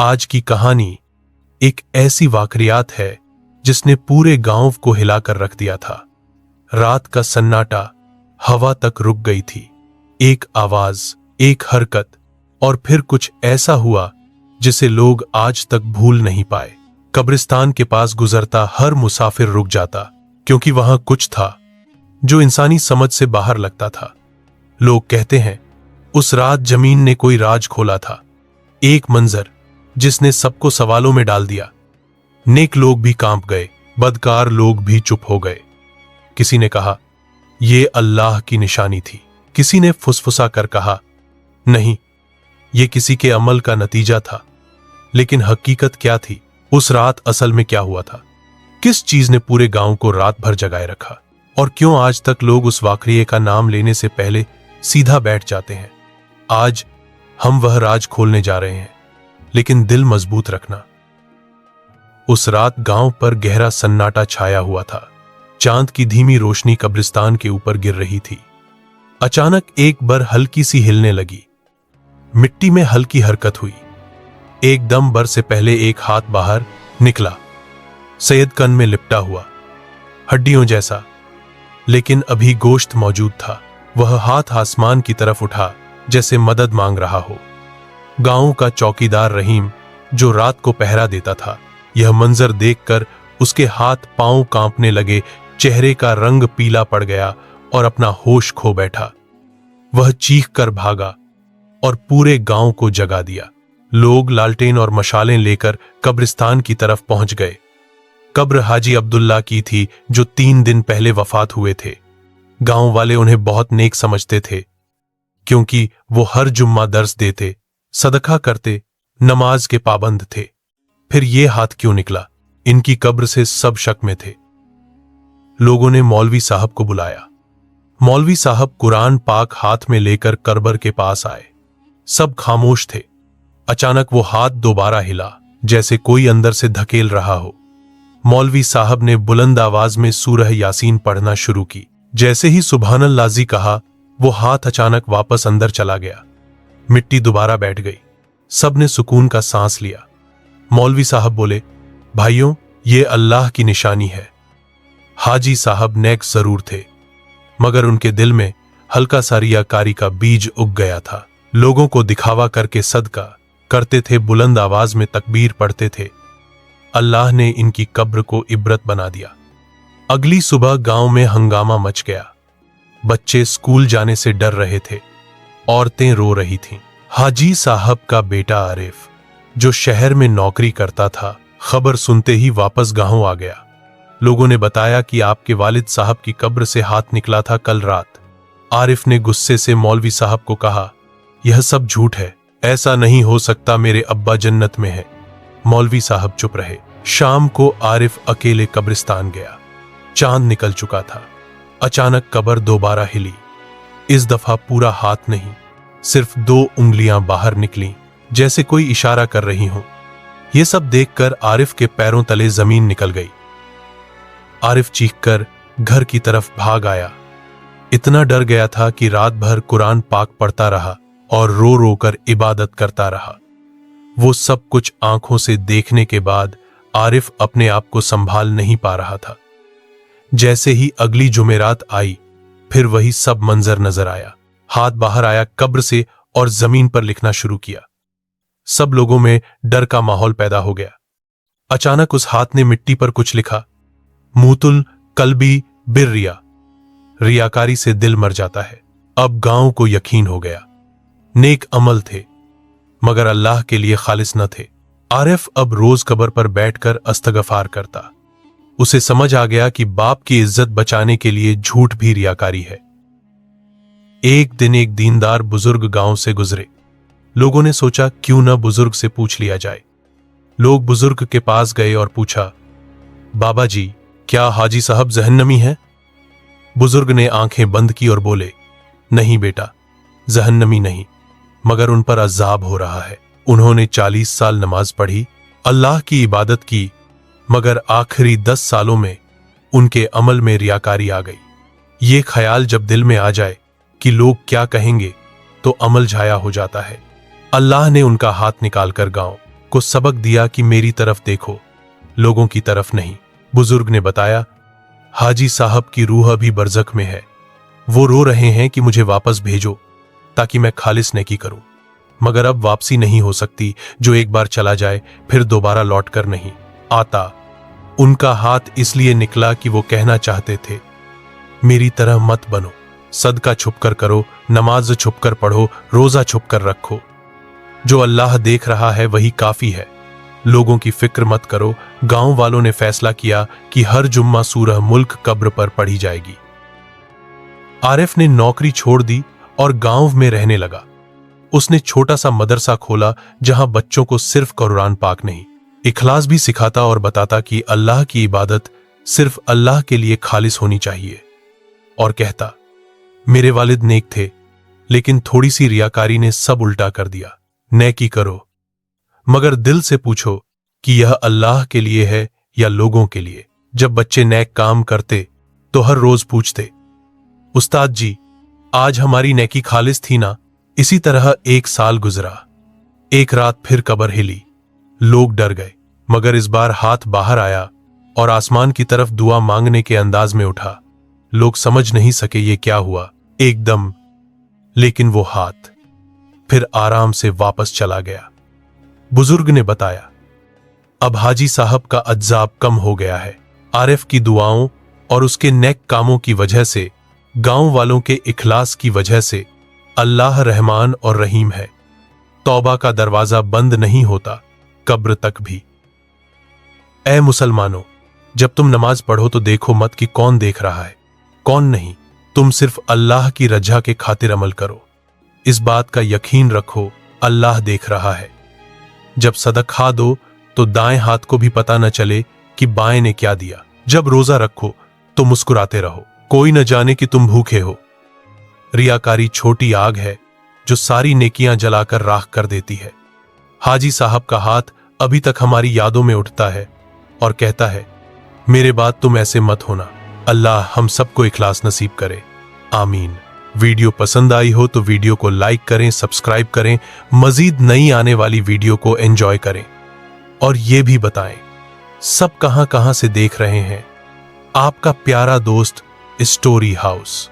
आज की कहानी एक ऐसी वाकरियात है जिसने पूरे गांव को हिलाकर रख दिया था। रात का सन्नाटा, हवा तक रुक गई थी। एक आवाज, एक हरकत और फिर कुछ ऐसा हुआ जिसे लोग आज तक भूल नहीं पाए। कब्रिस्तान के पास गुजरता हर मुसाफिर रुक जाता, क्योंकि वहां कुछ था जो इंसानी समझ से बाहर लगता था। लोग कहते हैं उस रात जमीन ने कोई राज खोला था, एक मंजर जिसने सबको सवालों में डाल दिया। नेक लोग भी कांप गए, बदकार लोग भी चुप हो गए। किसी ने कहा यह अल्लाह की निशानी थी, किसी ने फुसफुसा कर कहा नहीं, यह किसी के अमल का नतीजा था। लेकिन हकीकत क्या थी? उस रात असल में क्या हुआ था? किस चीज ने पूरे गांव को रात भर जगाए रखा? और क्यों आज तक लोग उस वाकये का नाम लेने से पहले सीधा बैठ जाते हैं? आज हम वह राज खोलने जा रहे हैं, लेकिन दिल मजबूत रखना। उस रात गांव पर गहरा सन्नाटा छाया हुआ था। चांद की धीमी रोशनी कब्रिस्तान के ऊपर गिर रही थी। अचानक एक बार हल्की सी हिलने लगी। मिट्टी में हल्की हरकत हुई। एकदम बर से पहले एक हाथ बाहर निकला, सैयद कन में लिपटा हुआ, हड्डियों जैसा, लेकिन अभी गोश्त मौजूद था। वह हाथ आसमान की तरफ उठा, जैसे मदद मांग रहा हो। गांव का चौकीदार रहीम, जो रात को पहरा देता था, यह मंजर देखकर उसके हाथ पांव कांपने लगे, चेहरे का रंग पीला पड़ गया और अपना होश खो बैठा। वह चीख कर भागा और पूरे गांव को जगा दिया। लोग लालटेन और मशालें लेकर कब्रिस्तान की तरफ पहुंच गए। कब्र हाजी अब्दुल्ला की थी, जो 3 दिन पहले वफात हुए थे। गांव वाले उन्हें बहुत नेक समझते थे, क्योंकि वो हर जुम्मा दर्स देते, सदका करते, नमाज के पाबंद थे। फिर ये हाथ क्यों निकला? इनकी कब्र से सब शक में थे। लोगों ने मौलवी साहब को बुलाया। मौलवी साहब कुरान पाक हाथ में लेकर कब्र के पास आए। सब खामोश थे। अचानक वो हाथ दोबारा हिला, जैसे कोई अंदर से धकेल रहा हो। मौलवी साहब ने बुलंद आवाज में सूरह यासीन पढ़ना शुरू की। जैसे ही सुभानल्लाजी कहा, वो हाथ अचानक वापस अंदर चला गया। मिट्टी दोबारा बैठ गई। सब ने सुकून का सांस लिया। मौलवी साहब बोले, भाइयों, ये अल्लाह की निशानी है। हाजी साहब नेक जरूर थे, मगर उनके दिल में हल्का सा रियाकारी का बीज उग गया था। लोगों को दिखावा करके सदका करते थे, बुलंद आवाज में तकबीर पढ़ते थे। अल्लाह ने इनकी कब्र को इबरत बना दिया। अगली सुबह गांव में हंगामा मच गया। बच्चे स्कूल जाने से डर रहे थे, औरतें रो रही थीं। हाजी साहब का बेटा आरिफ, जो शहर में नौकरी करता था, खबर सुनते ही वापस गांव आ गया। लोगों ने बताया कि आपके वालिद साहब की कब्र से हाथ निकला था कल रात। आरिफ ने गुस्से से मौलवी साहब को कहा, यह सब झूठ है, ऐसा नहीं हो सकता, मेरे अब्बा जन्नत में है। मौलवी साहब चुप रहे। शाम को आरिफ अकेले कब्रिस्तान गया। चांद निकल चुका था। अचानक कब्र दोबारा हिली। इस दफा पूरा हाथ नहीं, सिर्फ 2 उंगलियां बाहर निकली, जैसे कोई इशारा कर रही हो। यह सब देखकर आरिफ के पैरों तले जमीन निकल गई। आरिफ चीखकर घर की तरफ भाग आया। इतना डर गया था कि रात भर कुरान पाक पढ़ता रहा और रो रो कर इबादत करता रहा। वो सब कुछ आंखों से देखने के बाद आरिफ अपने आप को संभाल नहीं पा रहा था। जैसे ही अगली जुमेरात आई, फिर वही सब मंजर नजर आया। हाथ बाहर आया कब्र से और जमीन पर लिखना शुरू किया। सब लोगों में डर का माहौल पैदा हो गया। अचानक उस हाथ ने मिट्टी पर कुछ लिखा, मूतुल कल्बी बिर रिया, रियाकारी से दिल मर जाता है। अब गांव को यकीन हो गया। नेक अमल थे, मगर अल्लाह के लिए खालिस न थे। आरिफ अब रोज कब्र पर बैठकर अस्तगफार करता। उसे समझ आ गया कि बाप की इज्जत बचाने के लिए झूठ भी रियाकारी है। एक दिन एक दीनदार बुजुर्ग गांव से गुजरे। लोगों ने सोचा क्यों न बुजुर्ग से पूछ लिया जाए। लोग बुजुर्ग के पास गए और पूछा, बाबा जी, क्या हाजी साहब जहन्नमी हैं? बुजुर्ग ने आंखें बंद की और बोले, नहीं बेटा, जहन्नमी नहीं, मगर उन पर अजाब हो रहा है। उन्होंने 40 साल नमाज पढ़ी, अल्लाह की इबादत की, मगर आखिरी 10 सालों में उनके अमल में रियाकारी आ गई। ये ख्याल जब दिल में आ जाए कि लोग क्या कहेंगे, तो अमल झाया हो जाता है। अल्लाह ने उनका हाथ निकालकर गांव को सबक दिया कि मेरी तरफ देखो, लोगों की तरफ नहीं। बुजुर्ग ने बताया, हाजी साहब की रूह अभी बरज़ख में है, वो रो रहे हैं कि मुझे वापस भेजो ताकि मैं खालिस नेकी करूं, मगर अब वापसी नहीं हो सकती। जो एक बार चला जाए फिर दोबारा लौट कर नहीं आता। उनका हाथ इसलिए निकला कि वो कहना चाहते थे, मेरी तरह मत बनो, सदका छुपकर करो, नमाज छुपकर पढ़ो, रोजा छुपकर रखो। जो अल्लाह देख रहा है वही काफी है। लोगों की फिक्र मत करो। गांव वालों ने फैसला किया कि हर जुम्मा सूरह मुल्क कब्र पर पढ़ी जाएगी। आरिफ ने नौकरी छोड़ दी और गांव में रहने लगा। उसने छोटा सा मदरसा खोला जहां बच्चों को सिर्फ कुरान पाक नहीं, इखलास भी सिखाता और बताता कि अल्लाह की इबादत सिर्फ अल्लाह के लिए खालिस होनी चाहिए। और कहता, मेरे वालिद नेक थे, लेकिन थोड़ी सी रियाकारी ने सब उल्टा कर दिया। नेकी करो, मगर दिल से पूछो कि यह अल्लाह के लिए है या लोगों के लिए। जब बच्चे नेक काम करते तो हर रोज पूछते, उस्ताद जी, आज हमारी नेकी खालिस थी ना? इसी तरह 1 साल गुजरा। एक रात फिर कब्र हिली। लोग डर गए, मगर इस बार हाथ बाहर आया और आसमान की तरफ दुआ मांगने के अंदाज में उठा। लोग समझ नहीं सके ये क्या हुआ एकदम, लेकिन वो हाथ फिर आराम से वापस चला गया। बुजुर्ग ने बताया, अब हाजी साहब का अज्जाब कम हो गया है। आरिफ की दुआओं और उसके नेक कामों की वजह से, गांव वालों के इखलास की वजह से अल्लाह रहमान और रहीम है। तौबा का दरवाजा बंद नहीं होता, कब्र तक भी। ऐ मुसलमानों, जब तुम नमाज पढ़ो तो देखो मत कि कौन देख रहा है, कौन नहीं। तुम सिर्फ अल्लाह की रजा के खातिर अमल करो। इस बात का यकीन रखो, अल्लाह देख रहा है। जब सदका दो तो दाएं हाथ को भी पता न चले कि बाएं ने क्या दिया। जब रोजा रखो तो मुस्कुराते रहो, कोई न जाने कि तुम भूखे हो। रियाकारी छोटी आग है जो सारी नेकियां जलाकर राख कर देती है। हाजी साहब का हाथ अभी तक हमारी यादों में उठता है और कहता है, मेरे बाद तुम ऐसे मत होना। अल्लाह हम सबको इखलास नसीब करे, आमीन। वीडियो पसंद आई हो तो वीडियो को लाइक करें, सब्सक्राइब करें, मजीद नई आने वाली वीडियो को एंजॉय करें और ये भी बताएं सब कहां कहां से देख रहे हैं। आपका प्यारा दोस्त स्टोरी हाउस।